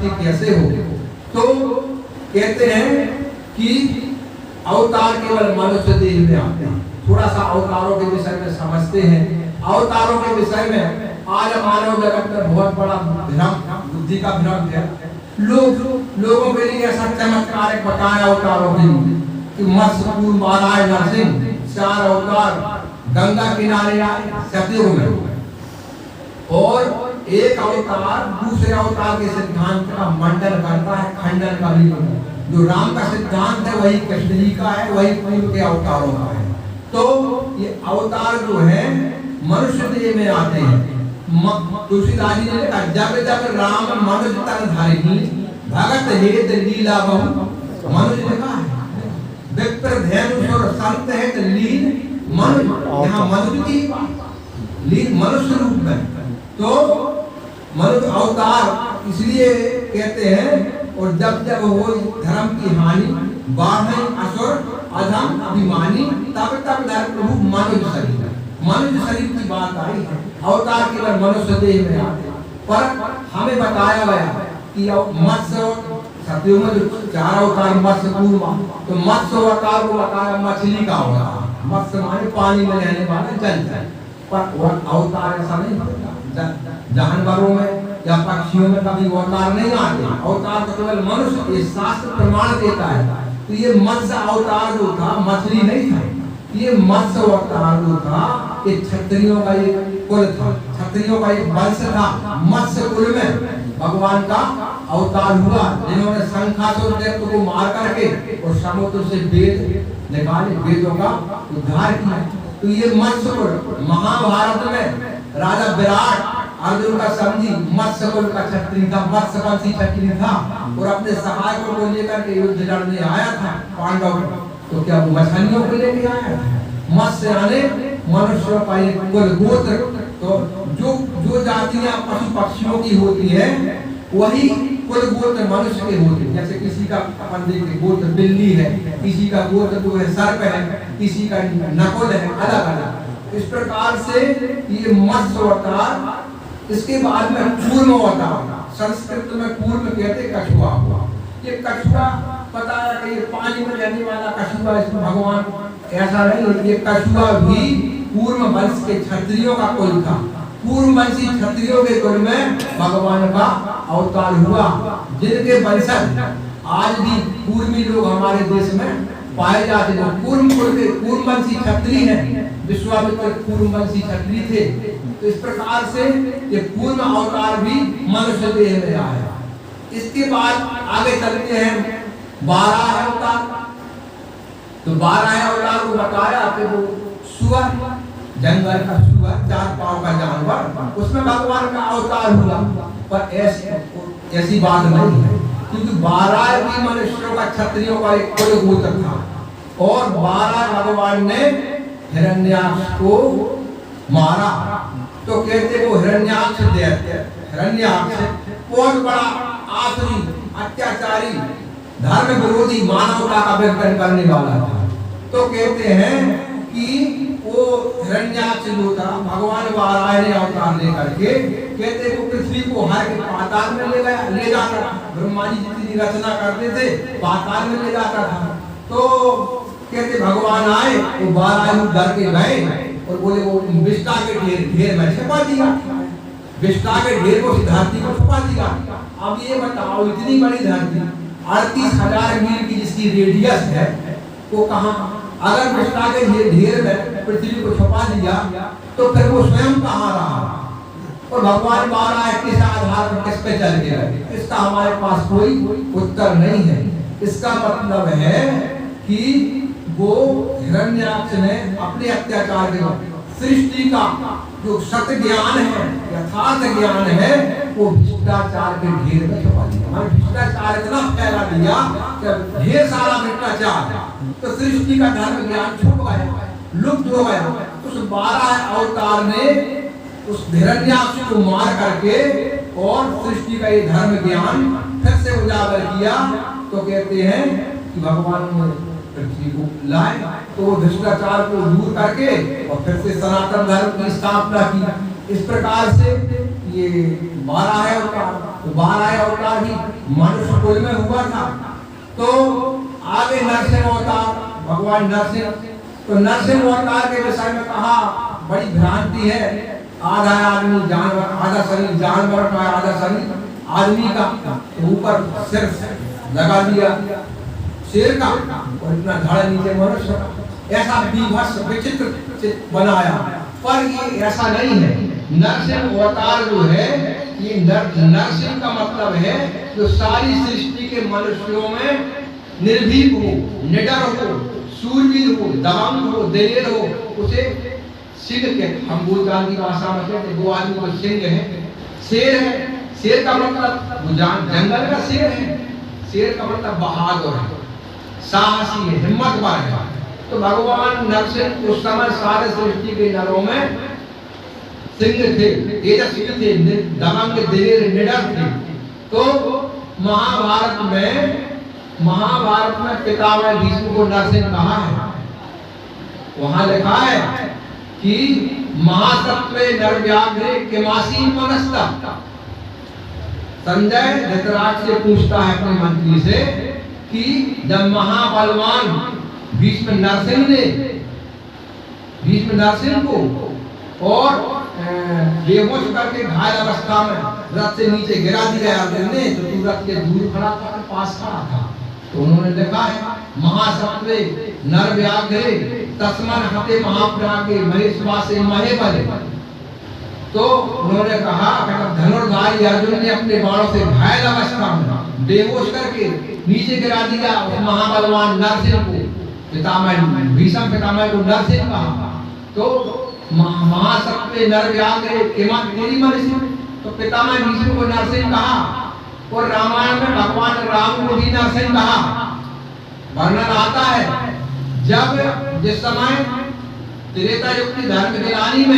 की कैसे हो। तो कहते हैं कि अवतार केवल मनुष्य देह में आते हैं। थोड़ा सा अवतारों के विषय में समझते हैं। अवतारों के विषय में आज मानव जगत में बहुत बड़ा भ्रम, बुद्धि का भ्रम है। लोगों के लिए ऐसा चमत्कार बताया अवतारों के लिए कि मत्स्य कूर्म वाराह नरसिंह 4 अवतार गंगा किनारे आए सतयुग में, और एक अवतार दूसरे अवतार के सिद्धांत का मंडन करता है, खंडन का भी। जो राम का सिद्धांत है वही कृष्ण जी का है, वही पूर्व के अवतारों का है। तो ये अवतार जो है मनुष्य देह में आते हैं। तुलसीदास जी ने लिखा, जब जब राम मनुज तन धारिणी भगत हेत लीला बहु। मनुज लिखा है, विप्र धेनुसुर संत है लीन मनुज, यहाँ मनुज की लीन मनुष्य रूप में। तो मनुष्य अवतार इसलिए कहते हैं। और जब जब हो धर्म की हानि बाढ़ असुर अधम अभिमानी, तब तब धर्म प्रभु मनुष्य शरीर की बात आई है। अवतार केवल मनुष्य देह में आते, पर हमें बताया गया कि मत्स्य सतयुग में जो 4 अवतार मत्स्य कूर्म, तो मत्स्य अवतार को बताया मछली का अवतार। मत्स्य माने पानी में रहने वाला जल, पर अवतार ऐसा नहीं होता। जानवरों में या पक्षियों में कभी अवतार नहीं आते। अवतार तो केवल मनुष्य, ये शास्त्र प्रमाण देता है। तो ये मत्स्य अवतार जो था मछली नहीं था, ये मत्स्य अवतार जो था ये क्षत्रियों का एक कुल था, क्षत्रियों का एक वंश था। मत्स्य कुल में भगवान का अवतार हुआ, जिन्होंने शंखासुर दैत्य को मार करके और समुद्र से वेद निकाले, वेदों का उद्धार किया। तो ये मत्स्य कुल महाभारत में राजा विराट अर्जुन का समझी मत्स्य कुल का क्षत्रिय था, मत्स्यवंशी क्षत्रिय था, और अपने सहायकों को लेकर के युद्ध लड़ने आया था पांडव। तो क्या वो मछलियों को लेके आया था? मत्स्य यानी मनुष्यों का एक कुल गोत्र। तो जो जातियां पशु पक्षियों की होती है वही कुल गोत्र मनुष्य के होते हैं। जैसे किसी का अपन देखते गोत्र बिल्ली है, किसी का गोत्र जो है सर्प है, किसी का नकुल है, अलग अलग। इस प्रकार से ये मत्स्य अवतार। इसके बाद में कूर्म अवतार, संस्कृत में कूर्म कहते कछुआ हुआ। ये कछुआ पता है कि ये पानी में रहने वाला कछुआ, इसमें भगवान ऐसा नहीं। ये कछुआ भी कूर्म वंश के क्षत्रियों का कुल था। कूर्म वंशी क्षत्रियों के कुल में भगवान का अवतार हुआ, जिनके वंशज आज भी कूर्मी लोग हमारे देश में पाए जाते हैं। कूर्म कुल के कूर्म वंशी क्षत्रिय हैं, विश्वामित्र कूर्म वंशी क्षत्रिय थे। तो इस प्रकार से ये कूर्म अवतार भी मनुष्य देह में आया। इसके बाद आगे चलते हैं 12 अवतार। तो 12 अवतार को बताया कि वो सुअर, जंगल का सुअर, 4 पांव का जानवर, उसमें भगवान का अवतार हुआ। पर ऐसी बात नहीं है, क्योंकि 12 भी मनुष्यों का क्षत्रियों का एक कुल गोत्र था। और 12 भगवान ने हिरण्याक्ष को मारा। तो कहते वो हिरण्याक्ष दैत्य, हिरण्याक्ष बहुत बड़ा आसुरी, अत्याचारी, धर्म विरोधी, मानवता का विघटन करने वाला था। तो कहते हैं कि वो हिरण्याक्ष जो था भगवान वाराह ने अवतार लेकर के, कहते वो पृथ्वी को हर के पाताल में ले जाता था। ब्रह्मा जी जितनी रचना करते थे पाताल में ले जाता था। तो कहते भगवान आए, वो वाराह डर के गए और बोले वो विष्टा के ढेर में छुपा दिया, विष्टा के ढेर को धरती को छुपा दिया। अब ये बताओ, इतनी बड़ी धरती 38,000 मील की जिसकी रेडियस है, वो कहाँ? अगर विष्टा के ढेर में पृथ्वी को छुपा दिया तो फिर वो स्वयं कहाँ रहा? और भगवान वाराह किस आधार पर, किस पे चल गया? इसका हमारे पास कोई उत्तर नहीं है। इसका मतलब है कि वो हिरण्याक्ष ने अपने अत्याचार के सृष्टि का जो सत्य ज्ञान है, यथार्थ ज्ञान है, वो भ्रष्टाचार के ढेर में छुपा दिया। भ्रष्टाचार इतना फैला दिया कि ढेर सारा भ्रष्टाचार, तो सृष्टि का धर्म ज्ञान छुप गया, लुप्त हो गया। उस 12 अवतार ने उस हिरण्याक्ष को मार करके और सृष्टि का ये धर्म ज्ञान फिर से उजागर किया। तो कहते हैं कि भगवान ने पृथ्वी को लाए, तो वो भ्रष्टाचार को दूर करके और फिर से सनातन धर्म की स्थापना की। इस प्रकार से ये 12 अवतार, तो 12 अवतार भी मनुष्य कुल में हुआ था। तो आगे नरसिंह अवतार, भगवान नरसिंह, तो नरसिंह अवतार के विषय में कहा बड़ी भ्रांति है, आधा आदमी जानवर, आधा शरीर जानवर का, आधा शरीर आदमी का, ऊपर सिर्फ लगा दिया शेर का और इतना धड़ नीचे मनुष्य का, ऐसा विभत्स विचित्र बनाया। पर ये ऐसा नहीं है। नरसिंह अवतार जो है ये नरसिंह का मतलब है जो सारी सृष्टि के मनुष्यों में निर्भीक हो, निडर हो, सूरवीर हो, दबंग हो, दिलेर हो, उसे सिंह के, हम भूतकाल की भाषा में कहते हैं 2 आदमी को सिंह है, शेर है। शेर का मतलब वो जंगल का शेर है, शेर का मतलब बहादुर है, साहसी है, हिम्मतवान है। तो भगवान नरसिंह उस समय सारे सृष्टि के नरों में सिंह थे, तेजस्वी थे, दबंग, दिलेर, निडर थे। तो महाभारत में पितामह भीष्म को नरसिंह कहा है। वहां लिखा है कि महासत्वे नरव्याघ्रे किमासीन मनस्ता। संजय धृतराष्ट्र से पूछता है अपने मंत्री से कि जब महाबलवान भीष्म नरसिंह को और बेहोश करके घायल अवस्था में रथ से नीचे गिरा दिया अर्जुन ने, तो तू रथ के दूर खड़ा था, पास खड़ा था। तो उन्होंने लिखा है महासत्वे नरव्याघ्रे तस्मन् हते महाप्रज्ञे महेश्वासे महेबले। तो उन्होंने कहा धनुर्धारी अर्जुन ने अपने बाणों से घायल अवस्था में बेहोश करके नीचे गिरा दिया उस महाबलवान नरसिंह को, भीष्म पितामह को नरसिंह कहा। तो महासत्वे नरव्याघ्रे किमासीन, तो पितामह भीष्म को नरसिंह कहा। और रामायण में भगवान राम को भी नरसिंह कहा। वर्णन आता है जिस समय त्रेता युग की धर्म गिलानी में